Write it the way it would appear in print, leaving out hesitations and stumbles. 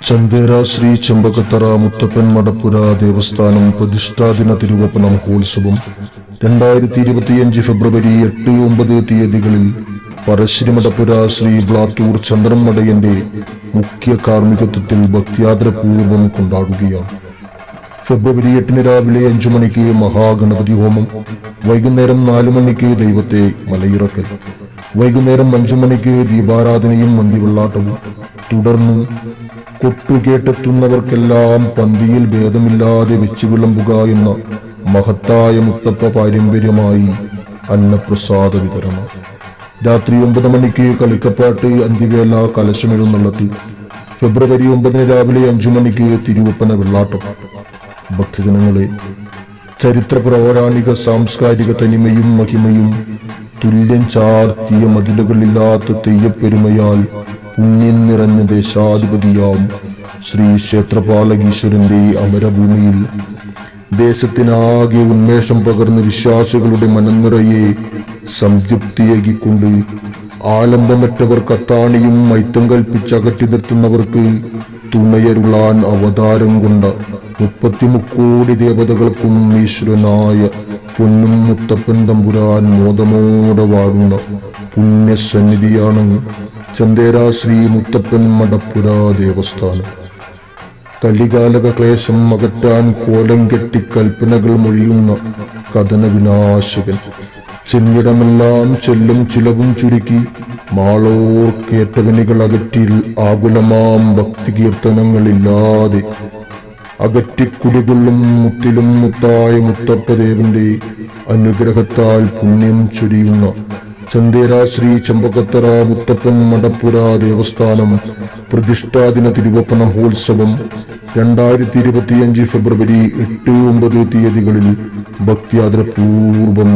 ചന്ദേര ശ്രീ ചെമ്പകത്തറ മുത്തപ്പൻ മടപ്പുര ദേവസ്ഥാനം പ്രതിഷ്ഠാദിന തിരുവപ്പന മഹോത്സവം 2025 ഫെബ്രുവരി 8-9 തീയതികളിൽ പറശ്ശിനി മടപ്പുര ശ്രീ ബ്ലാത്തൂർ ചന്ദ്രൻ മടയന്റെ മുഖ്യ കാർമ്മികത്വത്തിൽ ഭക്തിയാദരപൂർവ്വം കൊണ്ടാടുകയാണ്. ഫെബ്രുവരി 8 രാവിലെ 5 മണിക്ക് മഹാഗണപതി ഹോമം, വൈകുന്നേരം 4 മണിക്ക് ദൈവത്തെ മലയിറക്കൽ, വൈകുന്നേരം 5 മണിക്ക് ദീപാരാധനയും മന്തിവെള്ളാട്ടവും, തുടർന്ന് കൊട്ടുകേട്ടെത്തുന്നവർക്കെല്ലാം പന്തിയിൽ ഭേദമില്ലാതെ വെച്ചു വിളമ്പുക എന്ന മഹത്തായ മുത്തപ്പ പാരമ്പര്യമായി അന്നപ്രസാദ വിതരണം. രാത്രി 9 മണിക്ക് കളിക്കപ്പാട്ട്, അന്തിവേല, കലശമെഴുന്നള്ളത്ത്. ഫെബ്രുവരി 9 രാവിലെ 5 മണിക്ക് തിരുവപ്പന വെള്ളാട്ടം. ഭക്തജനങ്ങളെ, ചരിത്ര പൗരാണിക സാംസ്കാരിക തനിമയും മഹിമയും തുല്യം ചാർത്തിയ മതിലുകളില്ലാത്ത തെയ്യപ്പെരുമയാൽ പുണ്യം നിറഞ്ഞ ദേശാധിപതിയാം ശ്രീ ക്ഷേത്രപാലകീശ്വരന്റെ അമരഭൂമിയിൽ ദേശത്തിനാകെ ഉന്മേഷം പകർന്ന് വിശ്വാസികളുടെ മനം നിറയെ സംതൃപ്തിയേകിക്കൊണ്ട് ആലംബമറ്റവർ കത്താണിയും മൈത്തം കൽപ്പിച്ചകറ്റി നിർത്തുന്നവർക്ക് തുണയരുളാൻ അവതാരം കൊണ്ട 30 കോടി ദേവതകൾക്കും ഈശ്വരനായ പൊന്നും മുത്തപ്പൻ തമ്പുരാൻ മോദമോടെ വാടുന്ന പുണ്യസന്നിധിയാണ് ചന്ദേര ശ്രീ മുത്തപ്പൻ മടപ്പുര ദേവസ്ഥാനം. കലികാലക ക്ലേശം അകറ്റാൻ കോലം കെട്ടി കൽപ്പനകൾ മൊഴിയുന്ന കഥന വിനാശകൻ. ചെന്നിടമെല്ലാം ചെല്ലും ചിലവും ചുരുക്കി മാളോർ കേട്ടവനികൾ അകറ്റിൽ ആകുലമാം ഭക്തി കീർത്തനങ്ങളില്ലാതെ അകറ്റിക്കുടികൊള്ളും മുത്തിലും മുത്തായ മുത്തപ്പദേവന്റെ അനുഗ്രഹത്താൽ പുണ്യം ചൊരിയുന്ന ചന്ദേര ശ്രീ ചെമ്പകത്തറ മുത്തപ്പൻ മടപ്പുര ദേവസ്ഥാനം പ്രതിഷ്ഠാദിന തിരുവപ്പന മഹോത്സവം 2025 ഫെബ്രുവരി 8-9 തീയതികളിൽ ഭക്തിയാദരപൂർവ്വം